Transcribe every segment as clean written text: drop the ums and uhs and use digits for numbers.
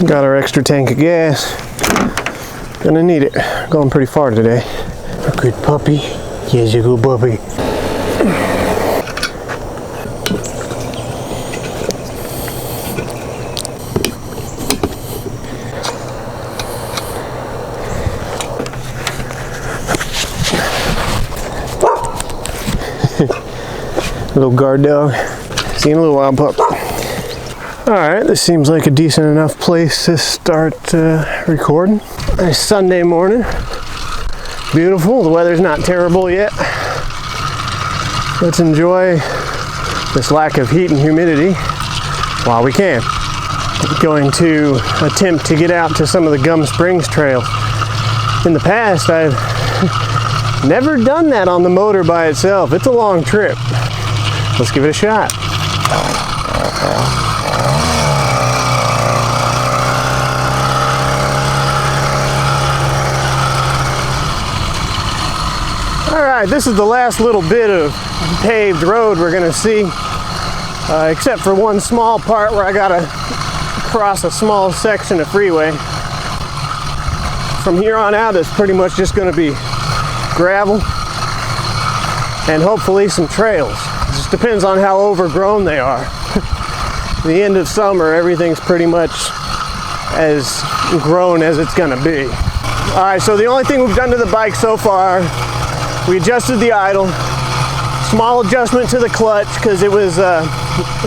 Got our extra tank of gas. Gonna need it. Going pretty far today. A good puppy. Yes, a good puppy. Little guard dog. Seen a little wild pup. Alright, this seems like a decent enough place to start recording. Nice Sunday morning. Beautiful. The weather's not terrible yet. Let's enjoy this lack of heat and humidity while we can. I'm going to attempt to get out to some of the Gum Springs trails. In the past, I've never done that on the motor by itself. It's a long trip. Let's give it a shot. Alright, this is the last little bit of paved road we're going to see, except for one small part where I got to cross a small section of freeway. From here on out, it's pretty much just going to be gravel and hopefully some trails. It just depends on how overgrown they are. The end of summer, everything's pretty much as grown as it's going to be. Alright, so the only thing we've done to the bike so far, we adjusted the idle, small adjustment to the clutch because it was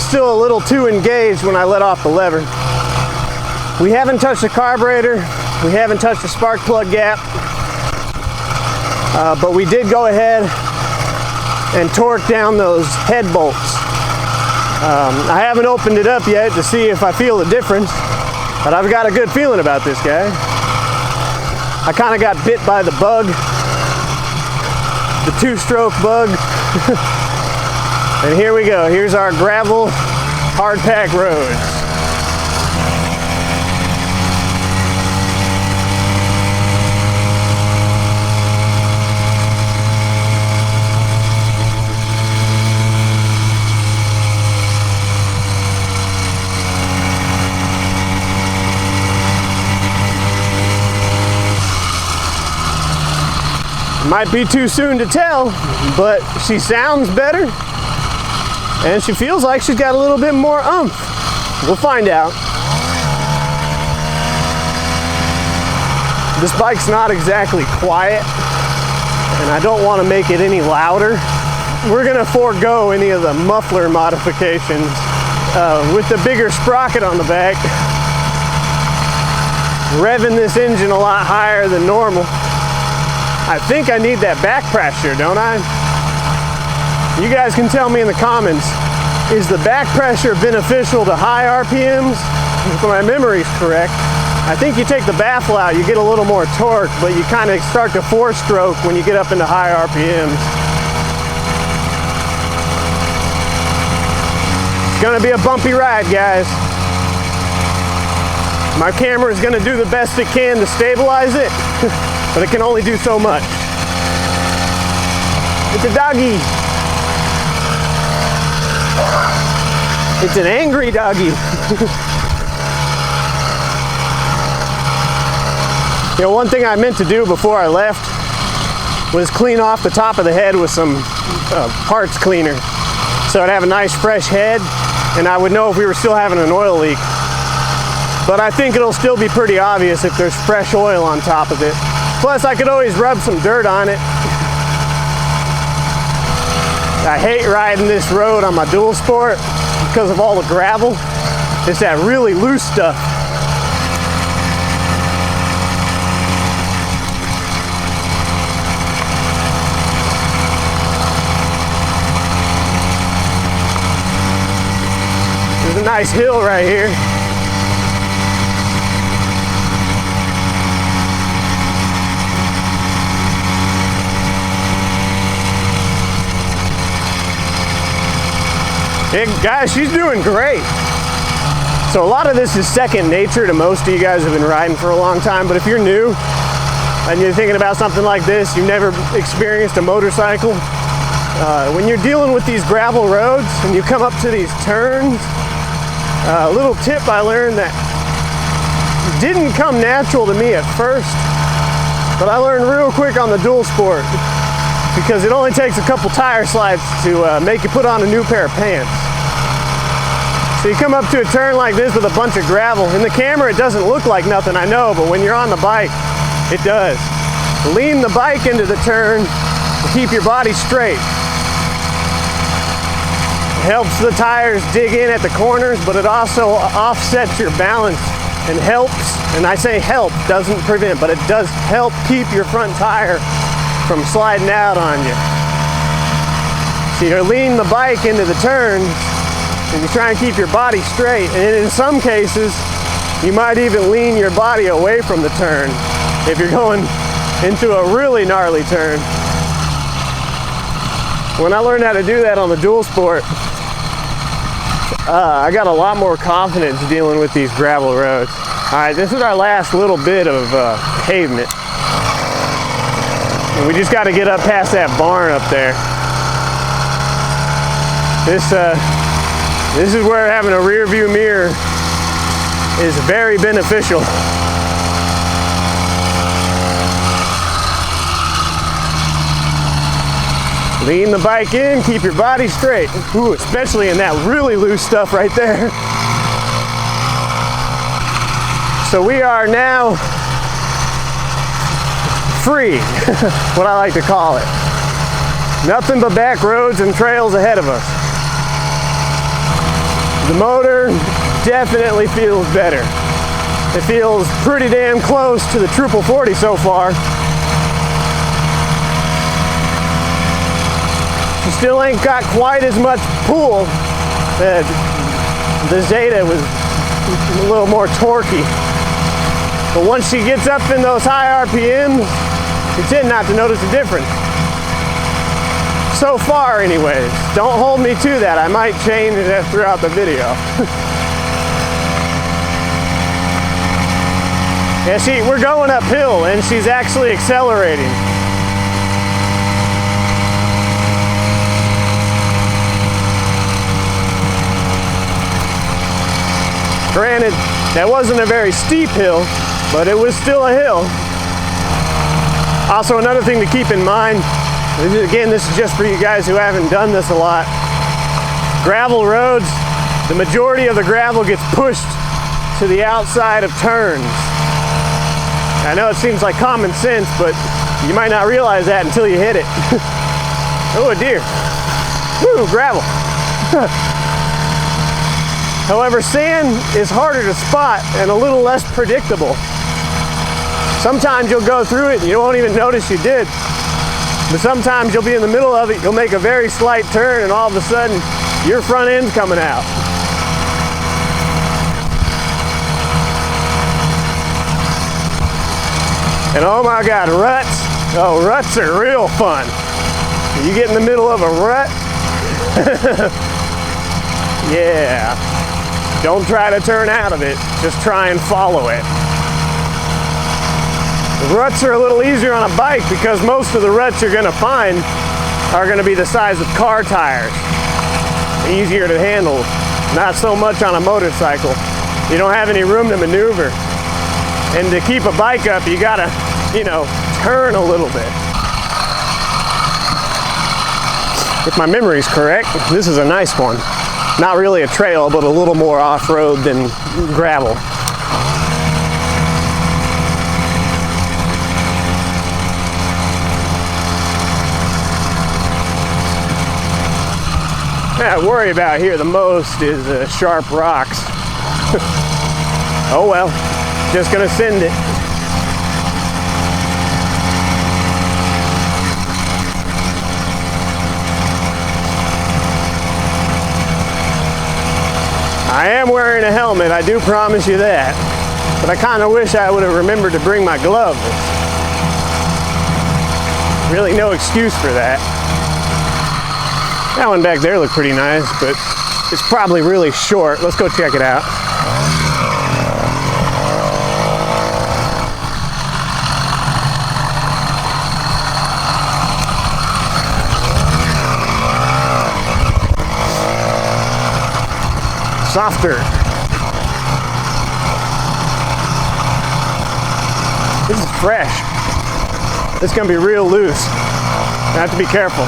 still a little too engaged when I let off the lever. We haven't touched the carburetor, we haven't touched the spark plug gap, but we did go ahead and torque down those head bolts. I haven't opened it up yet to see if I feel the difference, but I've got a good feeling about this guy. I kind of got bit by the bug. The two-stroke bug. And here we go. Here's our gravel hard pack roads. Might be too soon to tell, but she sounds better and she feels like she's got a little bit more oomph. We'll find out. This bike's not exactly quiet and I don't want to make it any louder. We're going to forego any of the muffler modifications with the bigger sprocket on the back, revving this engine a lot higher than normal. I think I need that back pressure, don't I? You guys can tell me in the comments, is the back pressure beneficial to high RPMs? If my memory's correct, I think you take the baffle out, you get a little more torque, but you kind of start to four-stroke when you get up into high RPMs. It's gonna be a bumpy ride, guys. My camera is gonna do the best it can to stabilize it. But it can only do so much. It's a doggy. It's an angry doggy. You know, one thing I meant to do before I left was clean off the top of the head with some parts cleaner. So I'd have a nice fresh head and I would know if we were still having an oil leak. But I think it'll still be pretty obvious if there's fresh oil on top of it. Plus, I could always rub some dirt on it. I hate riding this road on my dual sport because of all the gravel. It's that really loose stuff. There's a nice hill right here. Hey guys, she's doing great. So a lot of this is second nature to most of you guys who have been riding for a long time, but if you're new and you're thinking about something like this, you've never experienced a motorcycle, when you're dealing with these gravel roads and you come up to these turns, a little tip I learned that didn't come natural to me at first, but I learned real quick on the dual sport because it only takes a couple tire slides to make you put on a new pair of pants. So you come up to a turn like this with a bunch of gravel. In the camera it doesn't look like nothing, I know, but when you're on the bike, it does. Lean the bike into the turn to keep your body straight. It helps the tires dig in at the corners, but it also offsets your balance and helps, and I say help, doesn't prevent, but it does help keep your front tire from sliding out on you. So you lean the bike into the turns and you try and keep your body straight, and in some cases you might even lean your body away from the turn if you're going into a really gnarly turn. When I learned how to do that on the dual sport, I got a lot more confidence dealing with these gravel roads. Alright, this is our last little bit of pavement. And we just got to get up past that barn up there. This is where having a rear view mirror is very beneficial. Lean the bike in, keep your body straight. Ooh, especially in that really loose stuff right there. So we are now free, what I like to call it. Nothing but back roads and trails ahead of us. The motor definitely feels better. It feels pretty damn close to the 40 so far. She still ain't got quite as much pull. The Zeda was a little more torquey. But once she gets up in those high RPMs, you tend not to notice a difference. So far anyways. Don't hold me to that. I might change it throughout the video. Yeah, see, we're going uphill and she's actually accelerating. Granted, that wasn't a very steep hill, but it was still a hill. Also, another thing to keep in mind, again, this is just for you guys who haven't done this a lot. Gravel roads, the majority of the gravel gets pushed to the outside of turns. I know it seems like common sense, but you might not realize that until you hit it. Oh, a deer. Woo, gravel. However, sand is harder to spot and a little less predictable. Sometimes you'll go through it and you won't even notice you did. But sometimes you'll be in the middle of it, you'll make a very slight turn, and all of a sudden, your front end's coming out. And oh my God, ruts. Oh, ruts are real fun. You get in the middle of a rut. Yeah. Don't try to turn out of it, just try and follow it. The ruts are a little easier on a bike because most of the ruts you're going to find are going to be the size of car tires. Easier to handle, not so much on a motorcycle. You don't have any room to maneuver. And to keep a bike up, you got to, turn a little bit. If my memory's correct, this is a nice one. Not really a trail, but a little more off-road than gravel. What I worry about here the most is sharp rocks. Oh well, just gonna send it. I am wearing a helmet, I do promise you that. But I kind of wish I would have remembered to bring my gloves. Really no excuse for that. That one back there looked pretty nice, but it's probably really short. Let's go check it out. Softer. This is fresh. This is gonna be real loose. I have to be careful.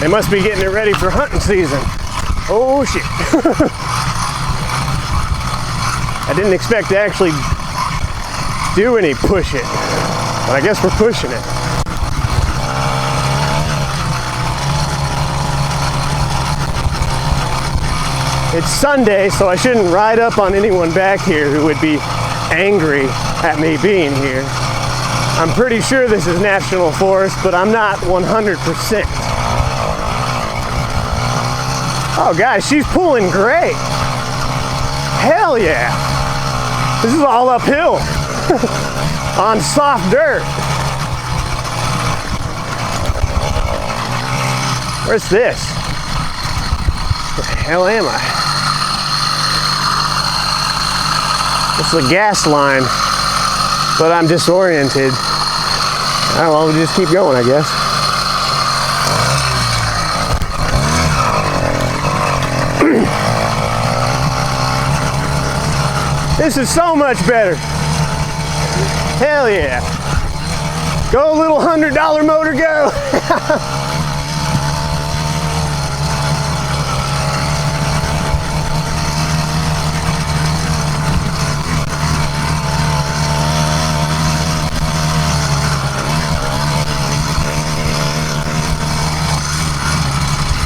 They must be getting it ready for hunting season. Oh shit. I didn't expect to actually do any push it, but I guess we're pushing it. It's Sunday, so I shouldn't ride up on anyone back here who would be angry at me being here. I'm pretty sure this is National Forest, but I'm not 100%. Oh guys, she's pulling great. Hell yeah. This is all uphill on soft dirt. Where's this? Where the hell am I? It's the gas line, but I'm disoriented. Oh well, we'll just keep going, I guess. This is so much better. Hell yeah. Go little $100 motor, go.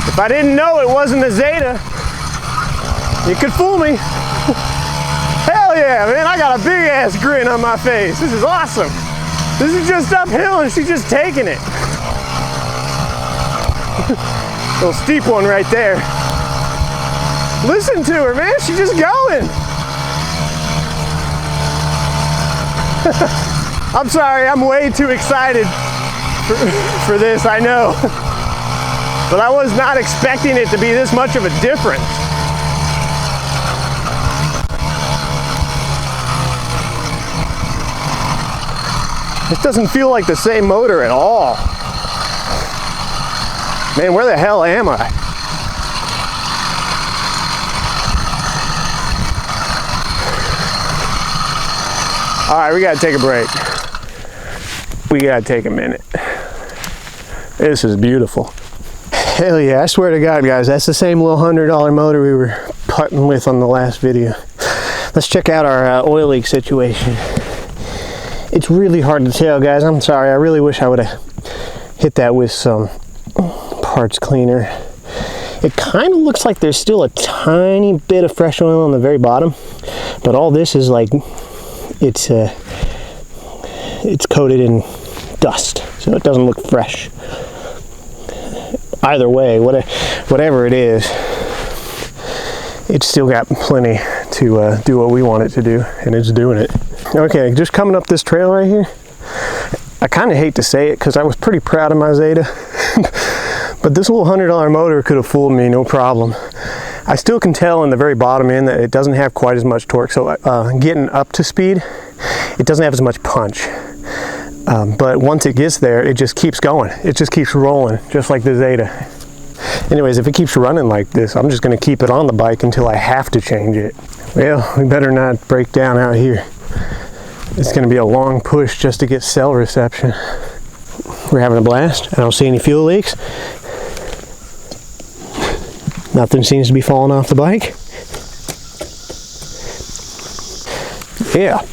If I didn't know it wasn't a Zeda, you could fool me. Hell yeah, man, I got a big ass grin on my face. This is awesome. This is just uphill and she's just taking it. Little steep one right there. Listen to her, man, she's just going. I'm sorry, I'm way too excited for this, I know. But I was not expecting it to be this much of a difference. This doesn't feel like the same motor at all. Man, where the hell am I? All right, we gotta take a break. We gotta take a minute. This is beautiful. Hell yeah, I swear to God, guys, that's the same little $100 motor we were putting with on the last video. Let's check out our oil leak situation. It's really hard to tell, guys. I'm sorry. I really wish I would have hit that with some parts cleaner. It kind of looks like there's still a tiny bit of fresh oil on the very bottom, but all this is like it's coated in dust, so it doesn't look fresh. Either way, whatever it is, it's still got plenty to do what we want it to do, and it's doing it. Okay, just coming up this trail right here, I kind of hate to say it because I was pretty proud of my Zeda, but this little $100 motor could have fooled me, no problem. I still can tell in the very bottom end that it doesn't have quite as much torque, so getting up to speed, it doesn't have as much punch. But once it gets there, it just keeps going. It just keeps rolling, just like the Zeda. Anyways, if it keeps running like this, I'm just going to keep it on the bike until I have to change it. Well, we better not break down out here. It's going to be a long push just to get cell reception. We're having a blast. I don't see any fuel leaks. Nothing seems to be falling off the bike. Yeah.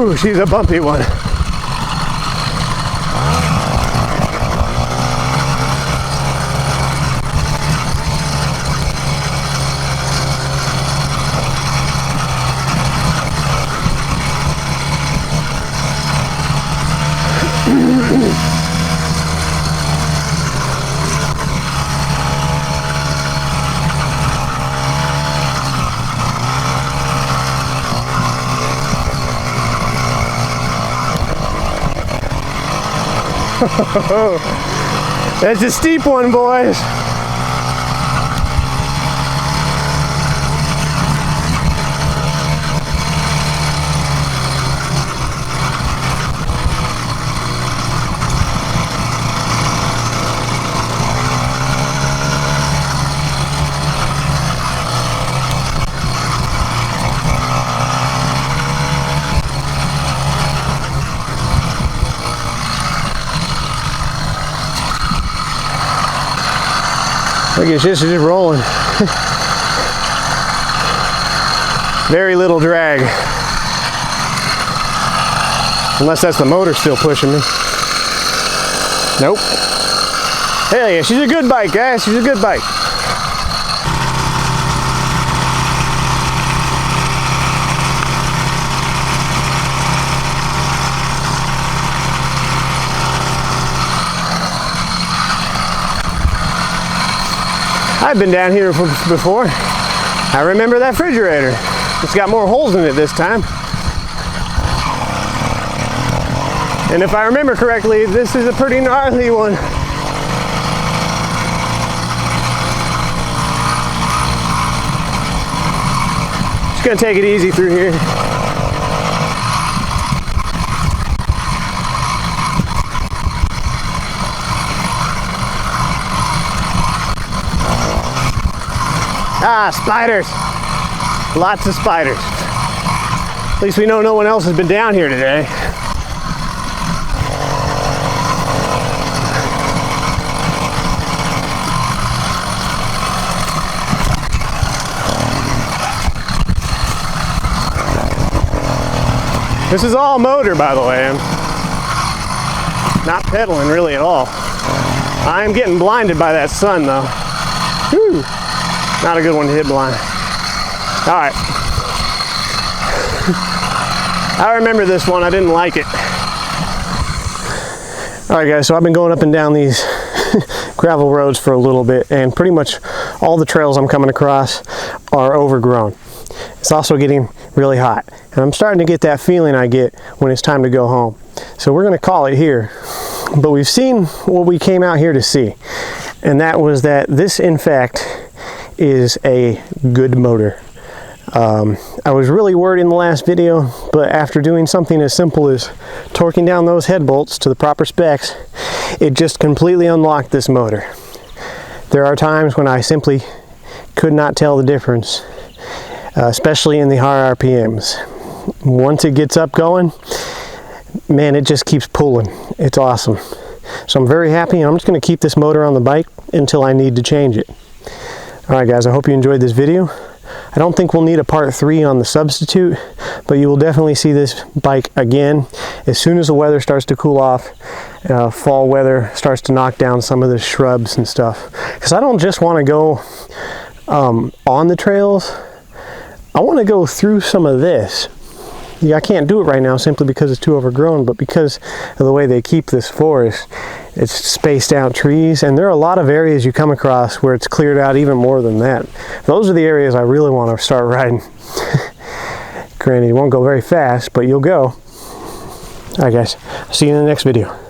Ooh, she's a bumpy one. That's a steep one, boys. Look at this, is just rolling. Very little drag. Unless that's the motor still pushing me. Nope. Hell yeah, she's a good bike, guys. She's a good bike. I've been down here before. I remember that refrigerator. It's got more holes in it this time. And if I remember correctly, this is a pretty gnarly one. Just gonna take it easy through here. Ah, spiders. Lots of spiders. At least we know no one else has been down here today. This is all motor, by the way. I'm not pedaling really at all. I'm getting blinded by that sun, though. Whew. Not a good one to hit blind. All right. I remember this one. I didn't like it. All right, guys. So I've been going up and down these gravel roads for a little bit, and pretty much all the trails I'm coming across are overgrown. It's also getting really hot, and I'm starting to get that feeling I get when it's time to go home. So we're going to call it here. But we've seen what we came out here to see, and that was that this, in fact, is a good motor. I was really worried in the last video, but after doing something as simple as torquing down those head bolts to the proper specs, it just completely unlocked this motor. There are times when I simply could not tell the difference, especially in the higher RPMs. Once it gets up going, man, it just keeps pulling. It's awesome. So I'm very happy, and I'm just going to keep this motor on the bike until I need to change it. Alright guys, I hope you enjoyed this video. I don't think we'll need a part 3 on the substitute, but you will definitely see this bike again as soon as the weather starts to cool off. Fall weather starts to knock down some of the shrubs and stuff. Because I don't just want to go on the trails, I want to go through some of this. Yeah, I can't do it right now simply because it's too overgrown, but because of the way they keep this forest, it's spaced out trees, and there are a lot of areas you come across where it's cleared out even more than that. Those are the areas I really want to start riding. Granted, you won't go very fast, but you'll go. Alright guys, see you in the next video.